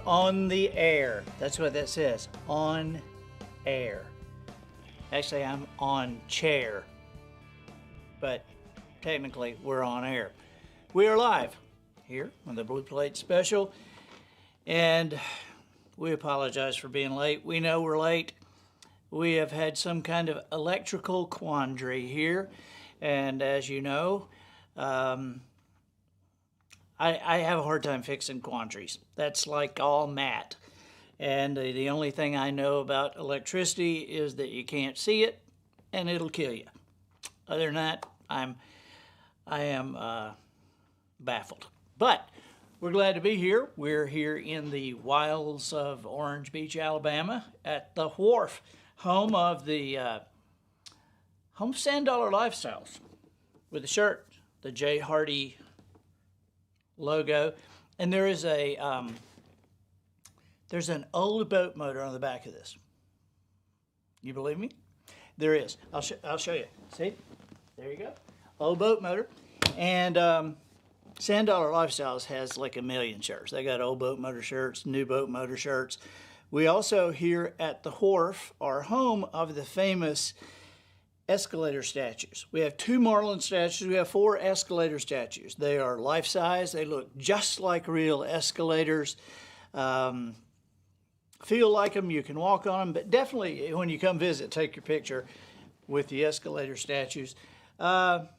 on the air. That's what that says, on air. Actually, I'm on chair, but technically we're on air. We are live here on the Blue Plate Special, and we apologize for being late. We know we're late. We have had some kind of electrical quandary here, and as you know, I have a hard time fixing quandaries. That's like all Matt. And the only thing I know about electricity is that you can't see it, and it'll kill you. Other than that, I am baffled. But we're glad to be here. We're here in the wilds of Orange Beach, Alabama, at the Wharf, home of $10 Lifestyles, with the shirt, the J. Hardy logo, and there is there's an old boat motor on the back of this. You believe me? There is. I'll show you. See? There you go. Old boat motor. And $10 Lifestyles has like a million shirts. They got old boat motor shirts, new boat motor shirts. We also here at the Wharf are home of the famous escalator statues. We have 2 marlin statues. We have 4 escalator statues. They are life-size. They look just like real escalators. Feel like them. You can walk on them. But definitely, when you come visit, take your picture with the escalator statues. Click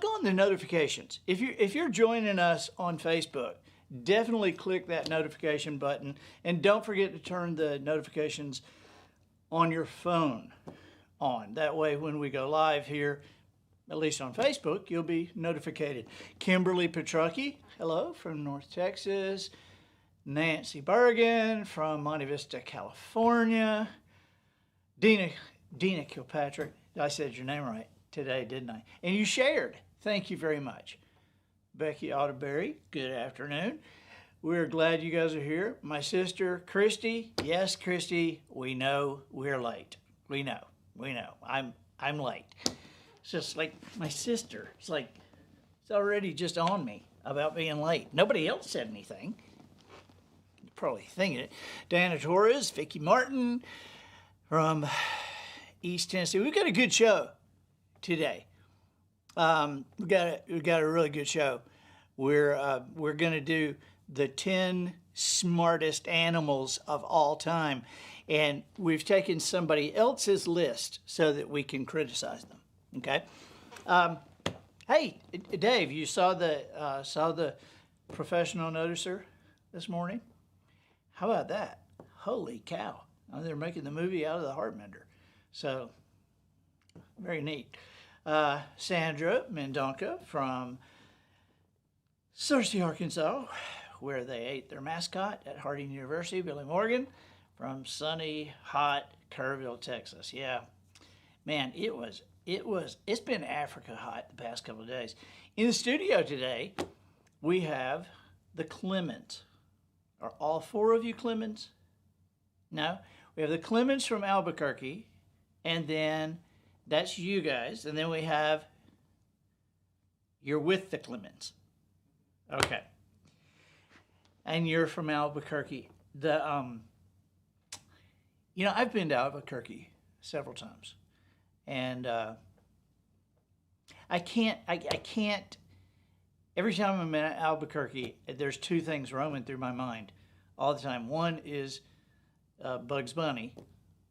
on the notifications. If you're joining us on Facebook, definitely click that notification button. And don't forget to turn the notifications on your phone on. That way, when we go live here, at least on Facebook, you'll be notified. Kimberly Petrucci, hello, from North Texas. Nancy Bergen from Monte Vista, California. Dina Kilpatrick, I said your name right today, didn't I? And you shared. Thank you very much. Becky Otterberry, good afternoon. We're glad you guys are here. My sister, Christy. Yes, Christy, we know we're late. We know. I'm late. It's just like my sister. It's like it's already just on me about being late. Nobody else said anything. You're probably thinking it. Diana Torres, Vicky Martin from East Tennessee. We've got a good show today. We got a really good show. We're going to do the 10 smartest animals of all time. And we've taken somebody else's list so that we can criticize them. Okay. Hey, Dave, you saw the professional noticer this morning? How about that? Holy cow! They're making the movie out of the Heartmender. So very neat. Sandra Mendonca from Searcy, Arkansas, where they ate their mascot at Harding University. Billy Morgan from sunny, hot Kerrville, Texas. Yeah, man, it's been Africa hot the past couple of days. In the studio today, we have the Clements. Are all 4 of you Clements? No? We have the Clements from Albuquerque, and then that's you guys, and then we have, you're with the Clements. Okay. And you're from Albuquerque. I've been to Albuquerque several times, and I can't. Every time I'm in Albuquerque, there's 2 things roaming through my mind all the time. One is Bugs Bunny,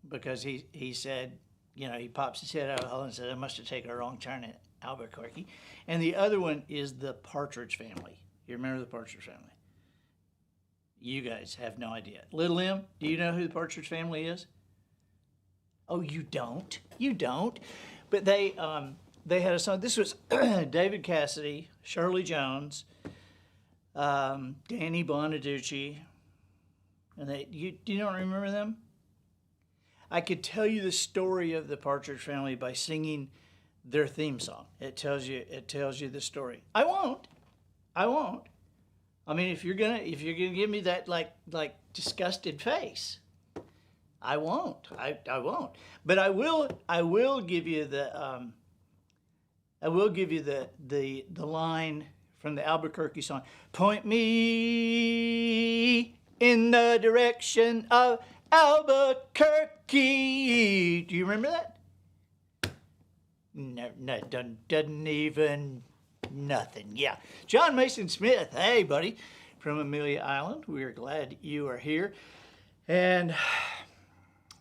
because he said, he pops his head out of the hole and said, I must have taken a wrong turn at Albuquerque. And the other one is the Partridge Family. You remember the Partridge Family? You guys have no idea. Little M, do you know who the Partridge Family is? Oh, you don't? You don't? But they had a song. This was David Cassidy, Shirley Jones, Danny Bonaducci, and you don't remember them? I could tell you the story of the Partridge Family by singing their theme song. It tells you the story. I won't. I mean, if you're gonna give me that like disgusted face, I won't. I won't. But I will give you the line from the Albuquerque song. Point me in the direction of Albuquerque. Do you remember that? No, doesn't even nothing. Yeah. John Mason Smith. Hey, buddy, from Amelia Island. We're glad you are here. And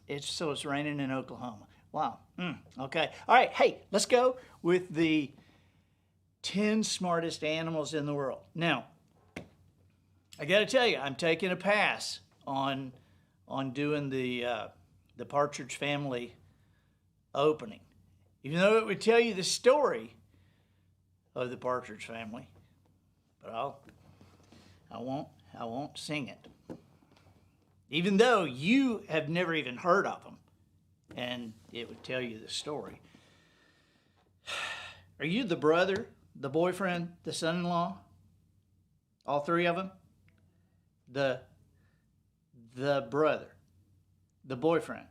it's raining in Oklahoma. Wow. Okay. All right. Hey, let's go with the 10 smartest animals in the world. Now, I got to tell you, I'm taking a pass on doing the Partridge Family opening, even though it would tell you the story of the Partridge Family, but I won't sing it, even though you have never even heard of them, and it would tell you the story. Are you the brother, the boyfriend, the son-in-law? All three of them? The brother, the boyfriend.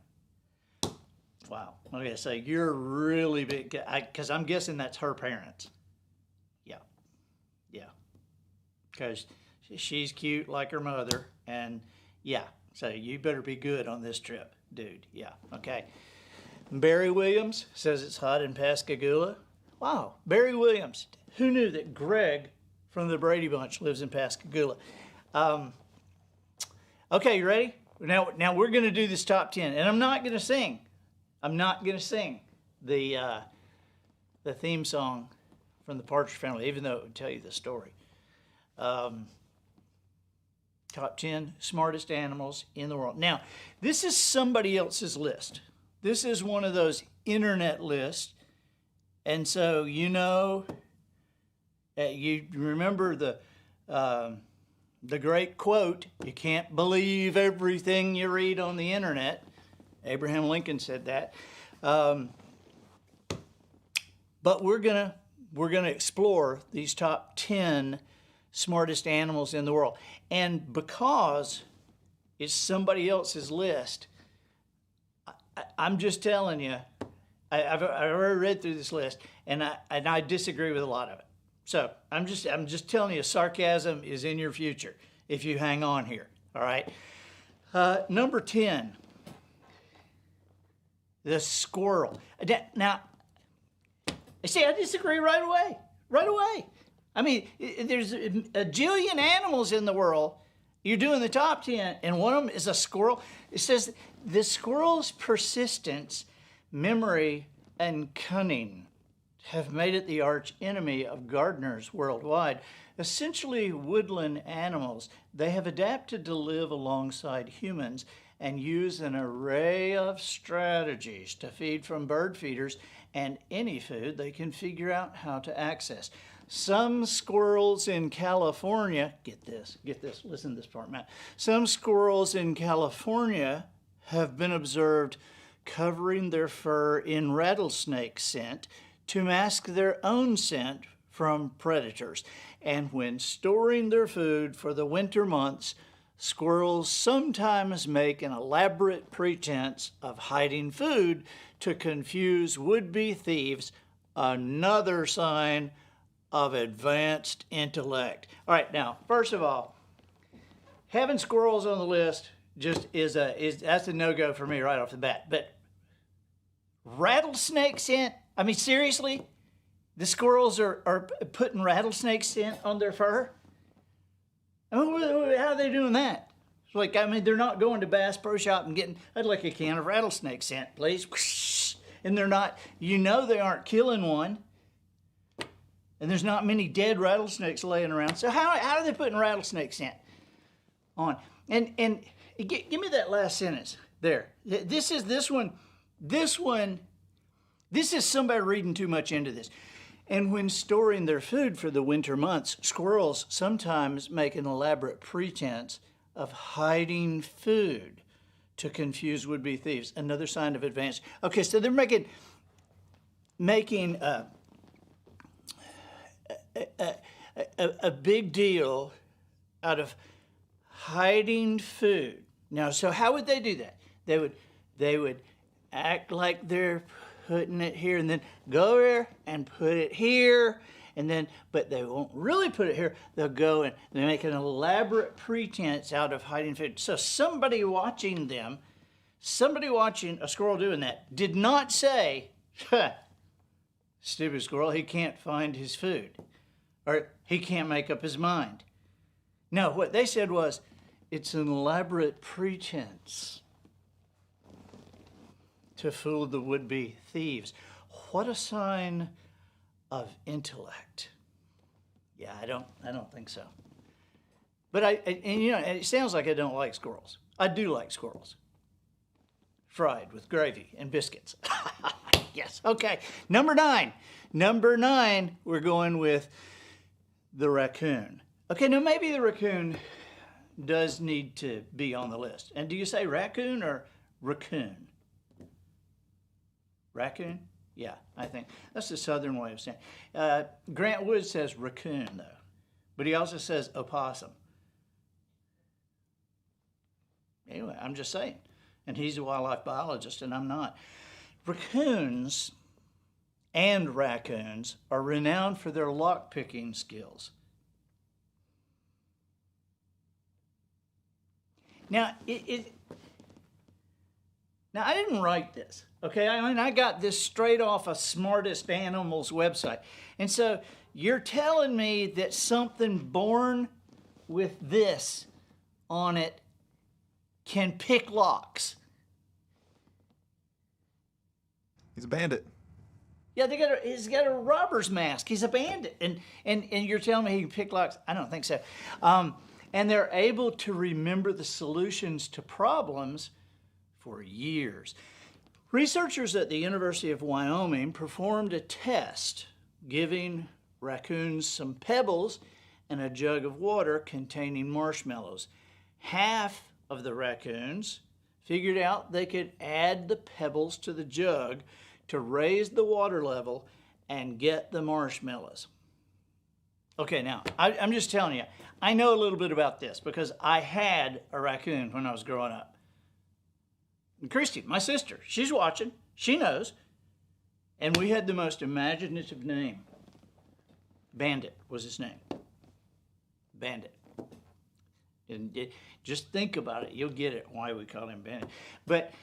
Wow. Okay, so you're really big, because I'm guessing that's her parents. Yeah. Because she's cute like her mother, and yeah, so you better be good on this trip, dude. Yeah, okay. Barry Williams says it's hot in Pascagoula. Wow, Barry Williams. Who knew that Greg from the Brady Bunch lives in Pascagoula? Okay, you ready? Now we're going to do this top 10, and I'm not going to sing. The theme song from the Partridge Family, even though it would tell you the story. Top 10 smartest animals in the world. Now, this is somebody else's list. This is one of those internet lists. And so, you remember the great quote, you can't believe everything you read on the internet. Abraham Lincoln said that. But we're gonna explore these top 10 smartest animals in the world. And because it's somebody else's list, I'm just telling you, I've already read through this list, and I disagree with a lot of it. So I'm just telling you, sarcasm is in your future if you hang on here. All right. Number 10, the squirrel. Now, see, I disagree right away. I mean, there's a jillion animals in the world. You're doing the top 10, and one of them is a squirrel. It says the squirrel's persistence, memory, and cunning have made it the arch enemy of gardeners worldwide. Essentially woodland animals, they have adapted to live alongside humans and use an array of strategies to feed from bird feeders and any food they can figure out how to access. Some squirrels in California, get this, listen to this part, Matt. Some squirrels in California have been observed covering their fur in rattlesnake scent to mask their own scent from predators. And when storing their food for the winter months, squirrels sometimes make an elaborate pretense of hiding food to confuse would-be thieves, another sign of advanced intellect. All right, now, first of all, having squirrels on the list just that's a no-go for me right off the bat. But rattlesnake scent? I mean, seriously? The squirrels are putting rattlesnake scent on their fur? I mean, how are they doing that? It's like, I mean, they're not going to Bass Pro Shop and getting, I'd like a can of rattlesnake scent, please. And they're not, they aren't killing one. And there's not many dead rattlesnakes laying around. So how are they putting rattlesnake scent on? And give me that last sentence there. This is somebody reading too much into this. And when storing their food for the winter months, squirrels sometimes make an elaborate pretense of hiding food to confuse would-be thieves. Another sign of advance. Okay, so they're making a big deal out of hiding food. Now, so how would they do that? They would act like they're putting it here and then go there and put it here but they won't really put it here. They'll go and they make an elaborate pretense out of hiding food. So somebody watching a squirrel doing that did not say, stupid squirrel, he can't find his food, or he can't make up his mind. No, what they said was, it's an elaborate pretense to fool the would-be thieves. What a sign of intellect. Yeah, I don't think so. But it sounds like I don't like squirrels. I do like squirrels. Fried with gravy and biscuits. Yes, okay. Number 9. Number 9, we're going with the raccoon. Okay, now maybe the raccoon does need to be on the list. And do you say raccoon or raccoon? Raccoon? Yeah, I think. That's the southern way of saying it. Grant Wood says raccoon, though. But he also says opossum. Anyway, I'm just saying. And he's a wildlife biologist, and I'm not. Raccoons and raccoons are renowned for their lock-picking skills. Now, Now, I didn't write this, okay? I mean, I got this straight off a Smartest Animals website. And so you're telling me that something born with this on it can pick locks? He's a bandit. Yeah, he's got a robber's mask. He's a bandit. And you're telling me he can pick locks? I don't think so. And they're able to remember the solutions to problems for years. Researchers at the University of Wyoming performed a test giving raccoons some pebbles and a jug of water containing marshmallows. Half of the raccoons figured out they could add the pebbles to the jug to raise the water level and get the marshmallows. Okay, now, I'm just telling you, I know a little bit about this because I had a raccoon when I was growing up. And Christy, my sister, she's watching. She knows. And we had the most imaginative name. Bandit was his name. Bandit. And just think about it. You'll get it, why we call him Bandit. But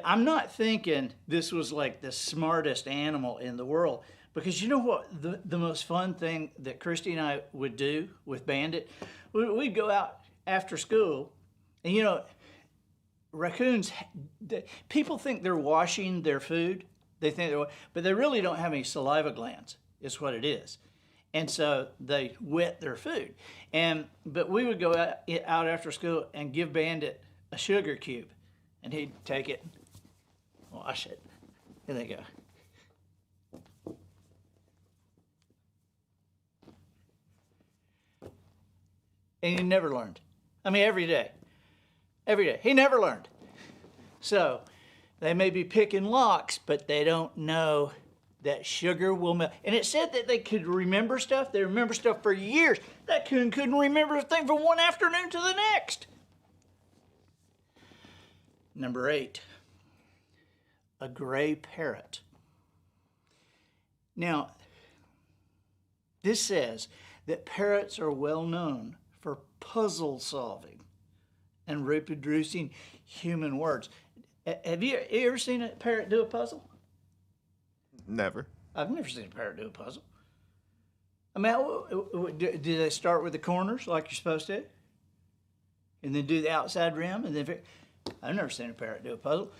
I'm not thinking this was like the smartest animal in the world. Because you know what the most fun thing that Christy and I would do with Bandit? We'd go out after school, and you know, raccoons, people think they're washing their food. They think but they really don't have any saliva glands, is what it is. And so they wet their food. But we would go out after school and give Bandit a sugar cube. And he'd take it, wash it, and they go. And he never learned. I mean, every day. Every day. He never learned. So they may be picking locks, but they don't know that sugar will melt. And it said that they could remember stuff. They remember stuff for years. That coon couldn't remember a thing from one afternoon to the next. Number 8, a gray parrot. Now, this says that parrots are well known for puzzle solving and reproducing human words. Have you ever seen a parrot do a puzzle? Never. I've never seen a parrot do a puzzle. I mean, do they start with the corners like you're supposed to? And then do the outside rim? And then I've never seen a parrot do a puzzle.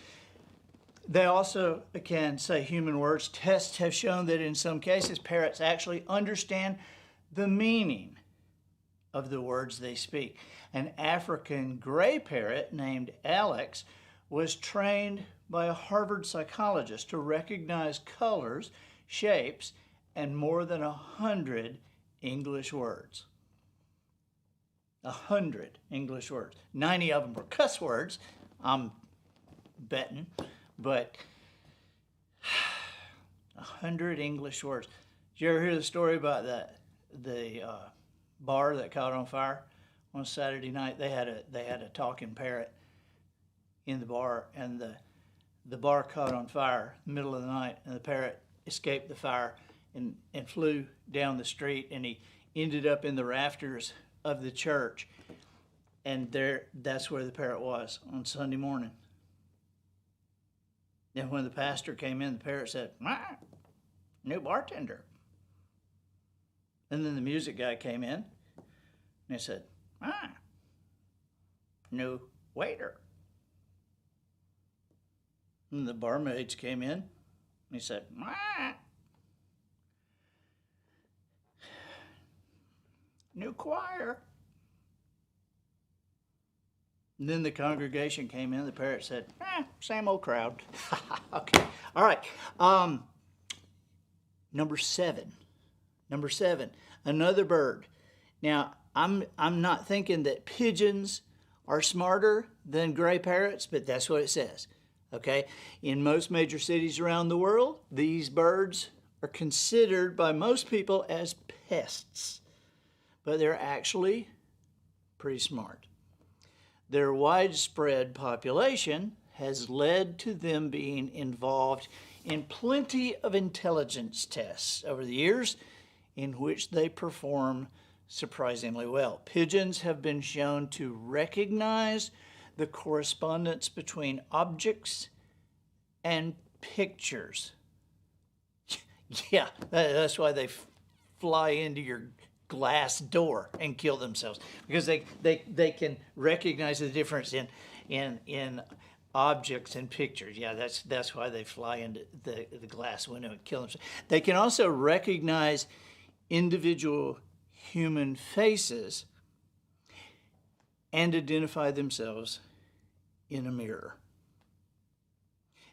They also can say human words. Tests have shown that in some cases, parrots actually understand the meaning of the words they speak. An African gray parrot named Alex was trained by a Harvard psychologist to recognize colors, shapes, and more than 100 English words. 100 English words. 90 of them were cuss words, I'm betting, but 100 English words. Did you ever hear the story about the bar that caught on fire on Saturday night? They had a talking parrot in the bar, and the bar caught on fire in the middle of the night, and the parrot escaped the fire and flew down the street, and he ended up in the rafters of the church. And that's where the parrot was on Sunday morning. And when the pastor came in, the parrot said, "New bartender." And then the music guy came in, and he said, "New waiter." And the barmaids came in, and he said, "New choir." And then the congregation came in. The parrot said, "Same old crowd." Okay. All right. Number seven. Another bird. Now, I'm not thinking that pigeons are smarter than gray parrots, but that's what it says. Okay. In most major cities around the world, these birds are considered by most people as pests, but they're actually pretty smart. Their widespread population has led to them being involved in plenty of intelligence tests over the years, in which they perform surprisingly well. Pigeons have been shown to recognize the correspondence between objects and pictures. Yeah, that's why they fly into your glass door and kill themselves, because they can recognize the difference in objects and pictures. Yeah, that's why they fly into the glass window and kill themselves. They can also recognize individual human faces and identify themselves in a mirror.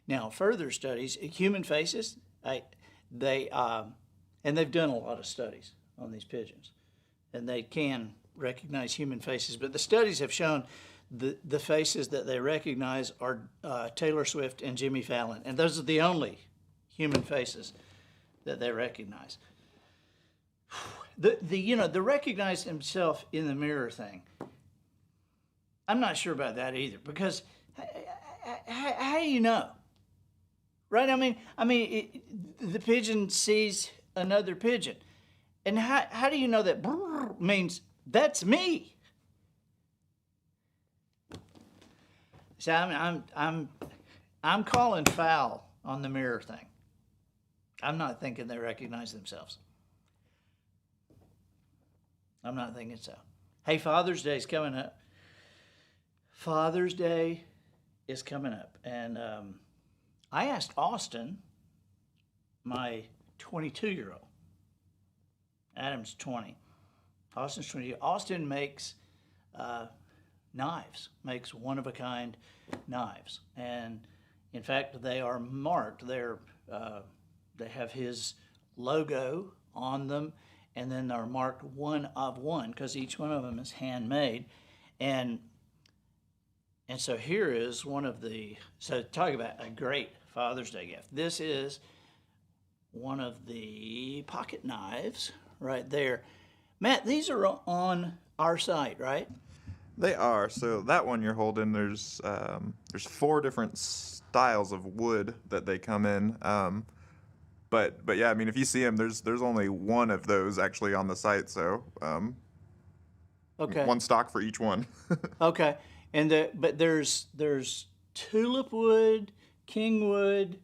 Now, further studies, human faces, and they've done a lot of studies on these pigeons, and they can recognize human faces, but the studies have shown the faces that they recognize are Taylor Swift and Jimmy Fallon, and those are the only human faces that they recognize. The recognize himself in the mirror thing, I'm not sure about that either, because how do you know? Right? I mean, the pigeon sees another pigeon, and how do you know that brrr means that's me? So I'm calling foul on the mirror thing. I'm not thinking they recognize themselves. I'm not thinking so. Hey, Father's Day is coming up. Father's Day is coming up, and I asked Austin, my 22-year-old. Adam's 20. Austin's 20. Austin makes knives, makes one-of-a-kind knives. And, in fact, they are marked. They have his logo on them, and then they're marked one of one, because each one of them is handmade. And so here is one of so talk about a great Father's Day gift. This is one of the pocket knives right there. Matt, these are on our site, right? They are. So that one you're holding, there's 4 different styles of wood that they come in. But yeah, I mean, if you see them, there's only one of those actually on the site. So okay, one stock for each one. Okay, but there's tulip wood, king wood,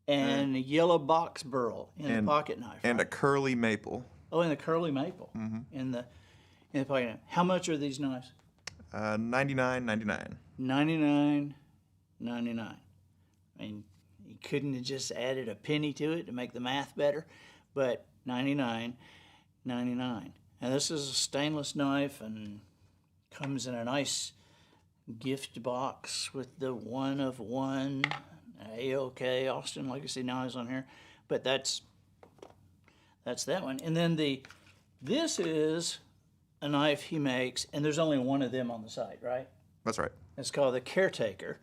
and a yellow box burl in the pocket knife, and right? a curly maple. Oh, and the curly maple in the pocket knife. How much are these knives? $99.99. $99.99. I mean, you couldn't have just added a penny to it to make the math better, but $99.99. And this is a stainless knife and comes in a nice gift box with the one of one A-OK Austin Legacy knives on here. But that's that one. And then this is a knife he makes, and there's only one of them on the site, right? That's right. It's called the Caretaker.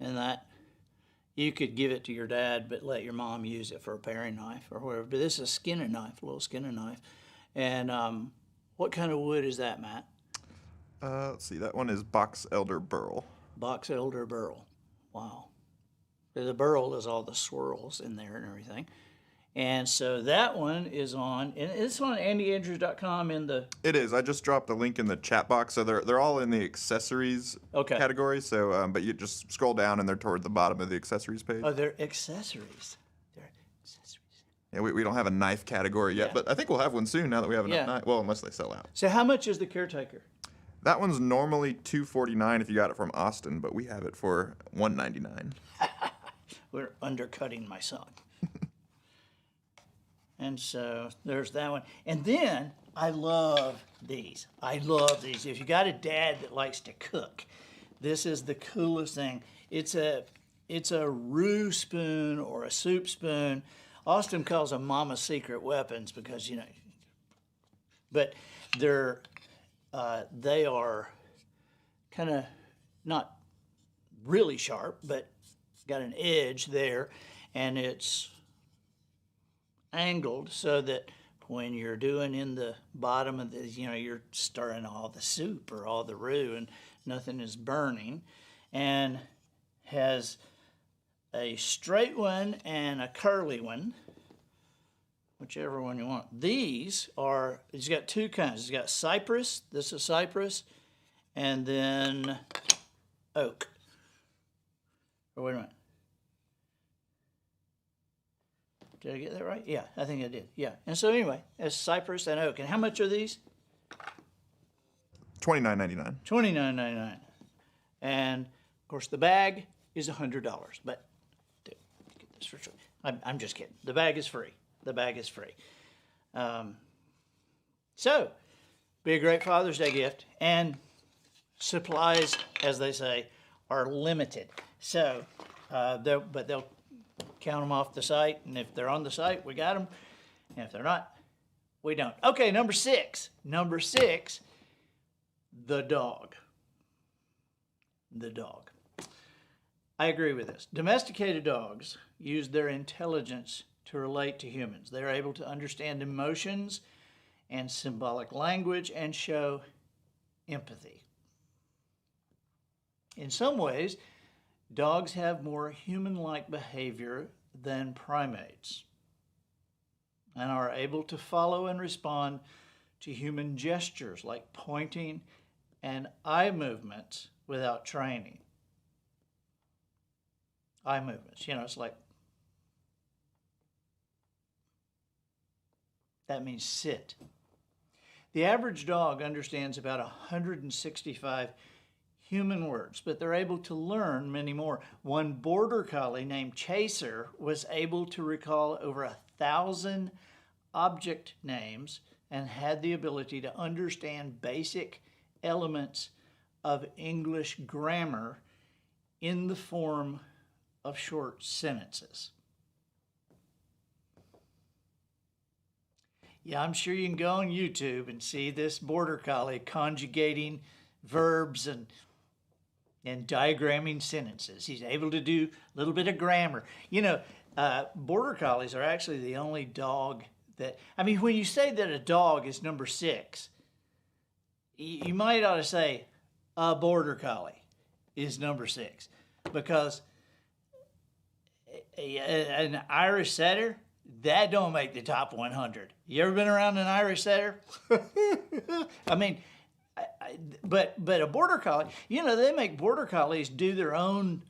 And that, you could give it to your dad, but let your mom use it for a paring knife or whatever. But this is a skinning knife, a little skinning knife. And what kind of wood is that, Matt? Let's see. That one is box elder burl. Box elder burl. Wow. The burl is all the swirls in there and everything. And so that one is on, and it's on andyandrews.com in the... It is. I just dropped a link in the chat box, so they're all in the accessories category. So, but you just scroll down, and they're toward the bottom of the accessories page. Oh, they're accessories. They're accessories. Yeah, we don't have a knife category yet, but I think we'll have one soon now that we have enough knife. Well, unless they sell out. So how much is the Caretaker? That one's normally $249 if you got it from Austin, but we have it for $199. We're undercutting my son. And so there's that one. And then I love these. If you got a dad that likes to cook, this is the coolest thing. It's a Roux Spoon or a soup spoon. Austin calls them Mama's Secret Weapons because, you know, but they are kind of not really sharp, but got an edge there, and it's angled so that when you're doing in the bottom of the, you know, you're stirring all the soup or all the roux and nothing is burning, and has a straight one and a curly one, whichever one you want. These are, it's got two kinds. It's got cypress, this is cypress, and then oak. Or wait a minute. Did I get that right? Yeah, I think I did. Yeah. And so anyway, it's cypress and oak. And how much are these? $29.99. $29.99. And of course the bag is $100. But dude, get this for sure. I'm just kidding. The bag is free. The bag is free. So, be a great Father's Day gift. And supplies, as they say, are limited. So, they'll count them off the site, and if they're on the site, we got them, and if they're not, we don't. Okay, number six, the dog. The dog. I agree with this. Domesticated dogs use their intelligence to relate to humans. They're able to understand emotions and symbolic language and show empathy. In some ways, dogs have more human-like behavior than primates and are able to follow and respond to human gestures like pointing and eye movements without training. Eye movements, you know, it's like, that means sit. The average dog understands about 165 human words, but they're able to learn many more. One border collie named Chaser was able to recall over 1,000 object names and had the ability to understand basic elements of English grammar in the form of short sentences. Yeah, I'm sure you can go on YouTube and see this border collie conjugating verbs and diagramming sentences. He's able to do a little bit of grammar. You know, border collies are actually the only dog that, I mean, when you say that a dog is number 6, you might ought to say a border collie is number 6, because an Irish setter, that don't make the top 100. You ever been around an Irish setter? I mean, but a border collie, you know, they make border collies do their own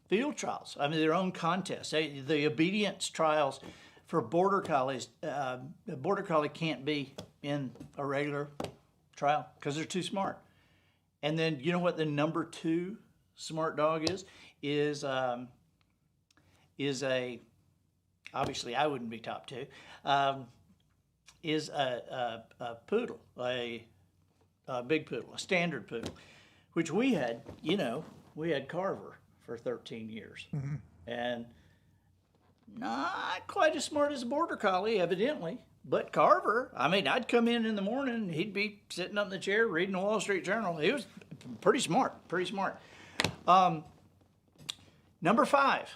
field trials. I mean, their own contests. The obedience trials for border collies, a border collie can't be in a regular trial because they're too smart. And then, you know what the number 2 smart dog is? Is a, obviously I wouldn't be top 2, is a poodle, a big poodle, a standard poodle, which we had, you know, we had Carver for 13 years. Mm-hmm. And not quite as smart as a border collie, evidently, but Carver, I mean, I'd come in the morning and he'd be sitting up in the chair reading the Wall Street Journal. He was pretty smart. Number 5,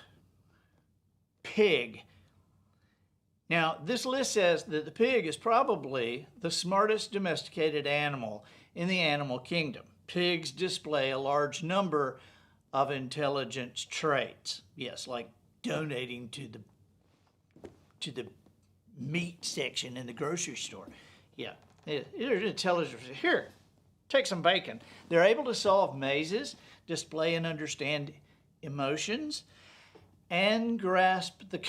pig. Now, this list says that the pig is probably the smartest domesticated animal in the animal kingdom. Pigs display a large number of intelligence traits. Yes, like donating to the meat section in the grocery store. Yeah, there's intelligence. Here, take some bacon. They're able to solve mazes, display and understand emotions, and grasp the...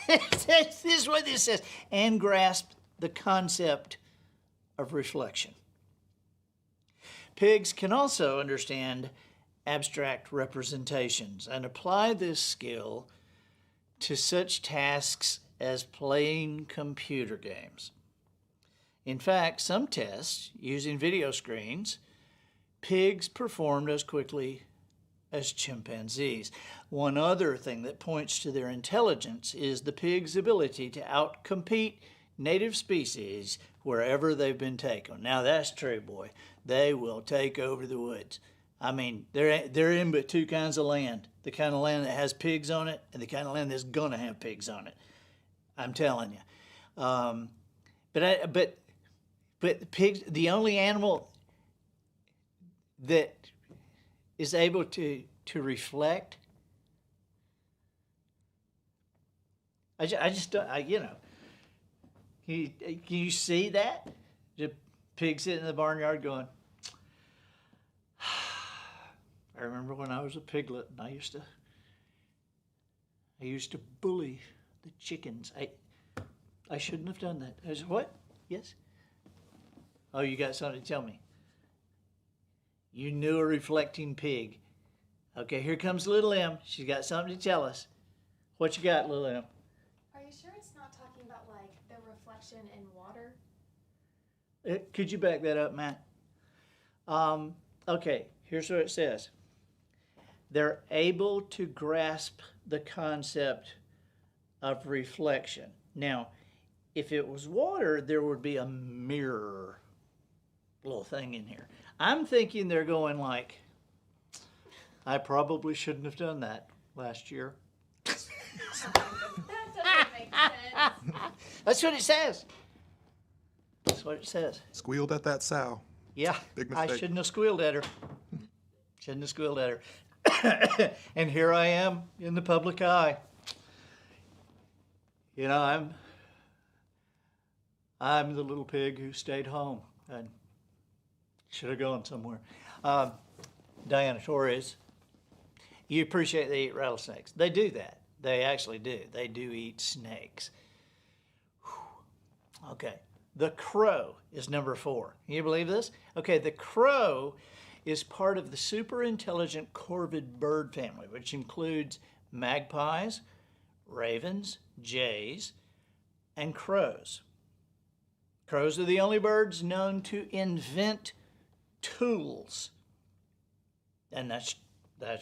This is what this says. And grasp the concept of reflection. Pigs can also understand abstract representations and apply this skill to such tasks as playing computer games. In fact, some tests using video screens, pigs performed as quickly as chimpanzees. One other thing that points to their intelligence is the pig's ability to outcompete native species wherever they've been taken. Now that's true, boy. They will take over the woods. I mean, they're in but two kinds of land. The kind of land that has pigs on it and the kind of land that's going to have pigs on it. I'm telling you. But pigs, the only animal that is able to reflect, I just don't, can you see that? The pig sitting in the barnyard going, I remember when I was a piglet and I used to bully the chickens. I shouldn't have done that. I said, what? Yes? Oh, you got something to tell me. You knew a reflecting pig. Okay, here comes little M. She's got something to tell us. What you got, little M? Are you sure it's not talking about like the reflection in water? Could you back that up, Matt? Okay, here's what it says. They're able to grasp the concept of reflection. Now, if it was water, there would be a mirror little thing in here. I'm thinking they're going like, I probably shouldn't have done that last year. That doesn't make sense. That's what it says. That's what it says. Squealed at that sow. Yeah, Big I mistake. shouldn't have squealed at her. Shouldn't have squealed at her. And here I am in the public eye. You know, I'm the little pig who stayed home and should have gone somewhere. Diana Torres, you appreciate they eat rattlesnakes. They do that. They actually do. They do eat snakes. Whew. Okay. The crow is number 4. Can you believe this? Okay, the crow is part of the super intelligent corvid bird family, which includes magpies, ravens, jays, and crows. Crows are the only birds known to invent tools. And that's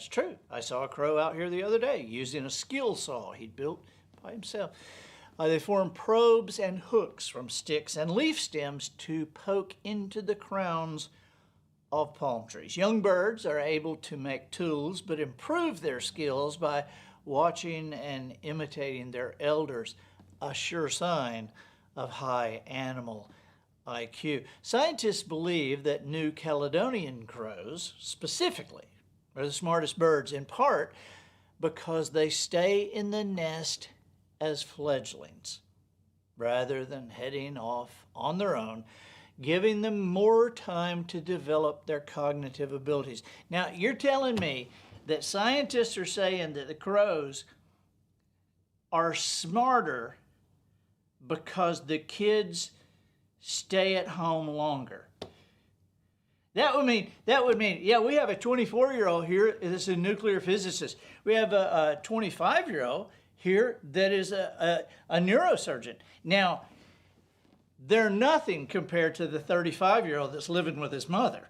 true. I saw a crow out here the other day using a skill saw he'd built by himself. They form probes and hooks from sticks and leaf stems to poke into the crowns of palm trees. Young birds are able to make tools but improve their skills by watching and imitating their elders, a sure sign of high animal IQ. Scientists believe that New Caledonian crows, specifically, are the smartest birds, in part because they stay in the nest as fledglings rather than heading off on their own, giving them more time to develop their cognitive abilities. Now, you're telling me that scientists are saying that the crows are smarter because the kids stay at home longer. That would mean, yeah, we have a 24-year-old here that's a nuclear physicist. We have a 25-year-old here that is a neurosurgeon. Now, they're nothing compared to the 35-year-old that's living with his mother.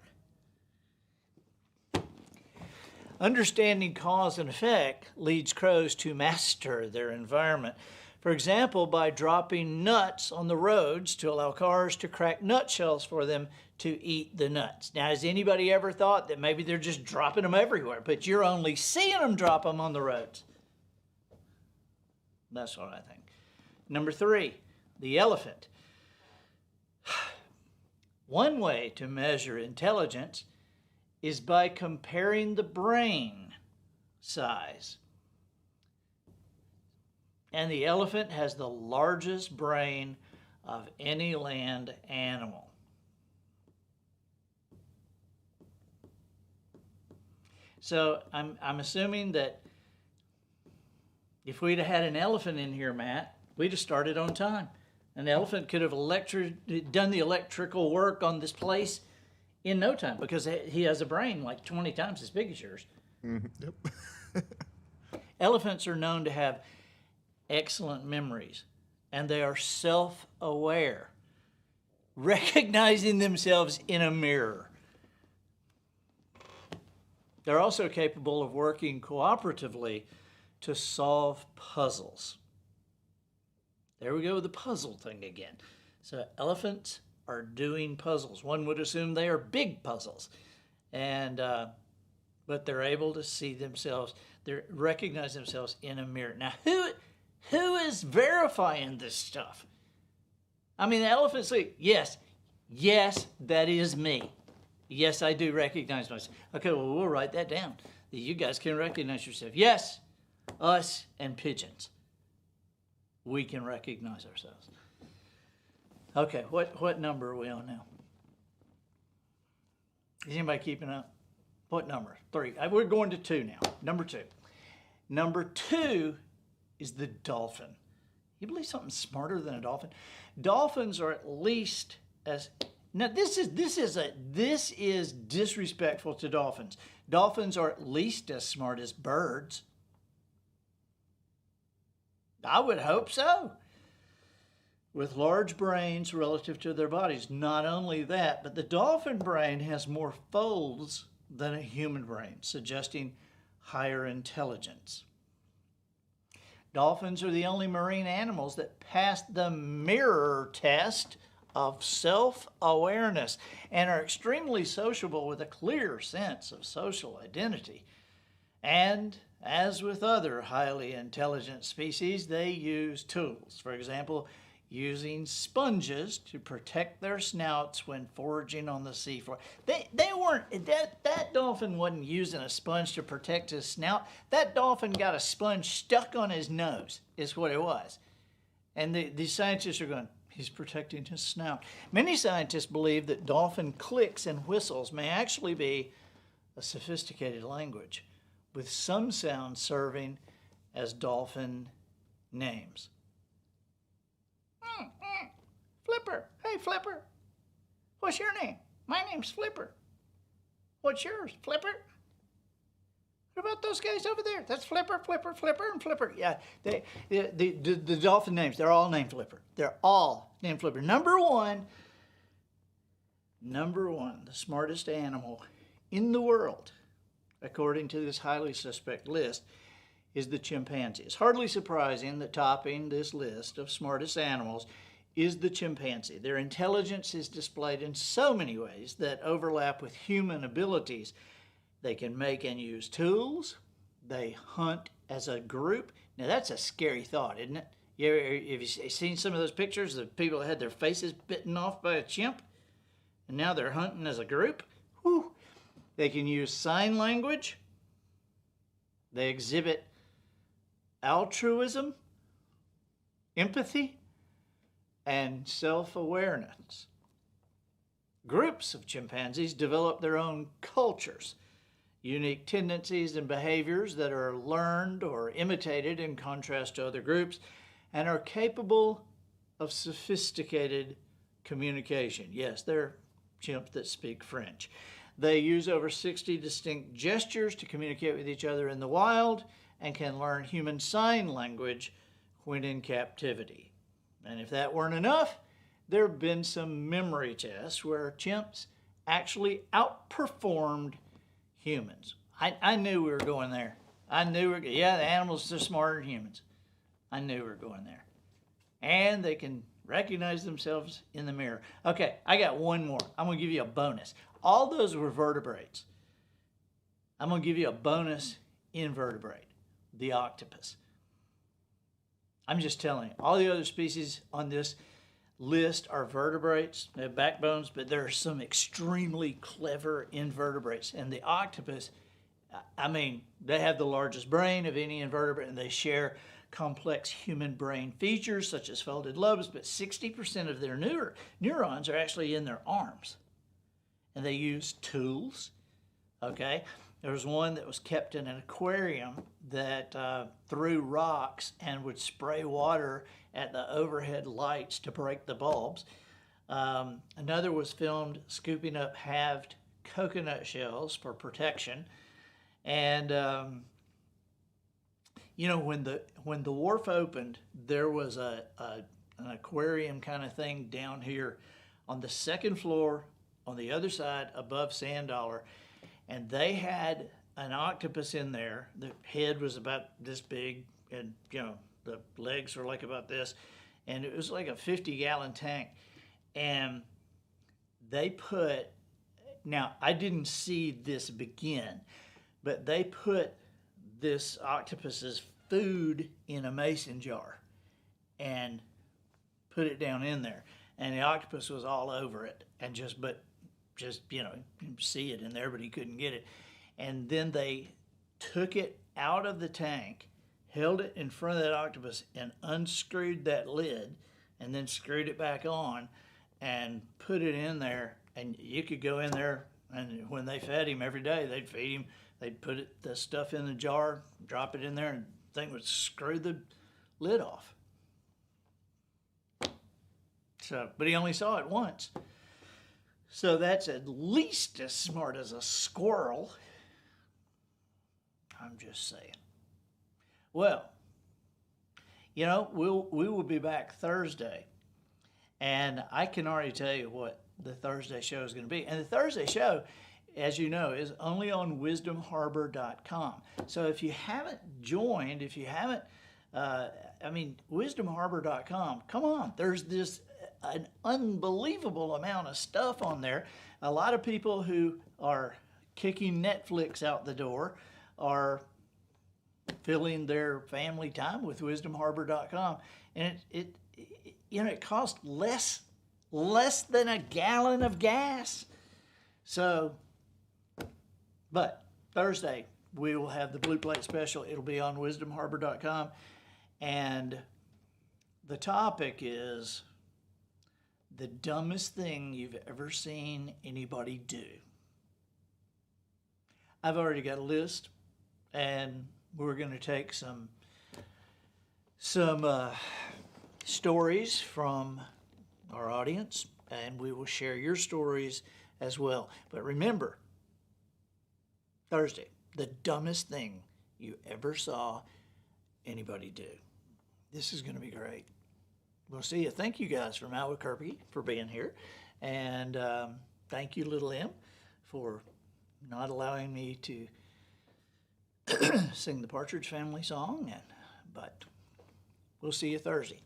Understanding cause and effect leads crows to master their environment. For example, by dropping nuts on the roads to allow cars to crack nutshells for them to eat the nuts. Now, has anybody ever thought that maybe they're just dropping them everywhere, but you're only seeing them drop them on the roads? That's what I think. Number 3, the elephant. One way to measure intelligence is by comparing the brain size. And the elephant has the largest brain of any land animal. So I'm assuming that if we'd have had an elephant in here, Matt, we'd have started on time. An elephant could have done the electrical work on this place in no time because he has a brain like 20 times as big as yours. Yep. Elephants are known to have excellent memories, and they are self-aware, recognizing themselves in a mirror. They're also capable of working cooperatively to solve puzzles. There we go with the puzzle thing again. So elephants are doing puzzles. One would assume they are big puzzles, but they're able to see themselves. They recognize themselves in a mirror. Now, who is verifying this stuff? I mean, the elephants say, yes, that is me. Yes, I do recognize myself. Okay, well, we'll write that down. You guys can recognize yourself. Yes, us and pigeons. We can recognize ourselves. Okay, what number are we on now? Is anybody keeping up? What number? 3. We're going to 2 now. Number 2. Number 2 is the dolphin. You believe something smarter than a dolphin? Dolphins are at least as... Now, this is disrespectful to dolphins. Dolphins are at least as smart as birds. I would hope so. With large brains relative to their bodies. Not only that, but the dolphin brain has more folds than a human brain, suggesting higher intelligence. Dolphins are the only marine animals that pass the mirror test of self-awareness and are extremely sociable with a clear sense of social identity. And as with other highly intelligent species, they use tools. For example, using sponges to protect their snouts when foraging on the seafloor. They weren't, that dolphin wasn't using a sponge to protect his snout. That dolphin got a sponge stuck on his nose, is what it was. And the scientists are going, he's protecting his snout. Many scientists believe that dolphin clicks and whistles may actually be a sophisticated language, with some sounds serving as dolphin names. Flipper. Hey, Flipper. What's your name? My name's Flipper. What's yours, Flipper? What about those guys over there? That's Flipper, Flipper, Flipper, and Flipper. Yeah, the dolphin names, they're all named Flipper. They're all named Flipper. Number one, the smartest animal in the world, according to this highly suspect list, is the chimpanzee. It's hardly surprising that topping this list of smartest animals is the chimpanzee. Their intelligence is displayed in so many ways that overlap with human abilities. They can make and use tools. They hunt as a group. Now that's a scary thought, isn't it? Have you seen some of those pictures of people that had their faces bitten off by a chimp? And now they're hunting as a group? Whew. They can use sign language. They exhibit altruism, empathy, and self-awareness. Groups of chimpanzees develop their own cultures, unique tendencies and behaviors that are learned or imitated in contrast to other groups, and are capable of sophisticated communication. Yes, they're chimps that speak French. They use over 60 distinct gestures to communicate with each other in the wild and can learn human sign language when in captivity. And if that weren't enough, there have been some memory tests where chimps actually outperformed humans. I knew we were going there. The animals are smarter than humans. I knew we were going there. And they can recognize themselves in the mirror. Okay, I got one more. I'm going to give you a bonus. All those were vertebrates. I'm going to give you a bonus invertebrate, the octopus. I'm just telling you, all the other species on this list are vertebrates. They have backbones, but there are some extremely clever invertebrates. And the octopus, I mean, they have the largest brain of any invertebrate, and they share complex human brain features such as folded lobes, but 60% of their neurons are actually in their arms. And they use tools, okay? There was one that was kept in an aquarium that threw rocks and would spray water at the overhead lights to break the bulbs. Another was filmed scooping up halved coconut shells for protection. And you know, when the wharf opened, there was an aquarium kind of thing down here on the second floor on the other side above Sand Dollar, and they had an octopus in there. The head was about this big, and you know, the legs were like about this, and it was like a 50-gallon tank. And they put, now I didn't see this begin, but they put this octopus's food in a mason jar and put it down in there, and the octopus was all over it, and just you know, you see it in there, but he couldn't get it. And then they took it out of the tank, held it in front of that octopus, and unscrewed that lid, and then screwed it back on and put it in there. And you could go in there, and when they fed him every day, they'd feed him. They'd put the stuff in the jar, drop it in there, and the thing would screw the lid off. So, but he only saw it once. So that's at least as smart as a squirrel. I'm just saying. Well, you know, we will be back Thursday. And I can already tell you what the Thursday show is going to be. And the Thursday show, as you know, is only on wisdomharbor.com. So if you haven't joined, if you haven't, wisdomharbor.com, come on. There's an unbelievable amount of stuff on there. A lot of people who are kicking Netflix out the door are filling their family time with wisdomharbor.com. And it you know, it costs less than a gallon of gas. So, but Thursday, we will have the Blue Plate Special. It'll be on wisdomharbor.com. And the topic is the dumbest thing you've ever seen anybody do. I've already got a list, and we're going to take some stories from our audience, and we will share your stories as well. But remember, Thursday, the dumbest thing you ever saw anybody do. This is going to be great. We'll see you. Thank you guys from Albuquerque for being here. And thank you, Little M, for not allowing me to sing the Partridge Family song. But we'll see you Thursday.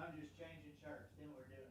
I'm just changing shirts, then we're doing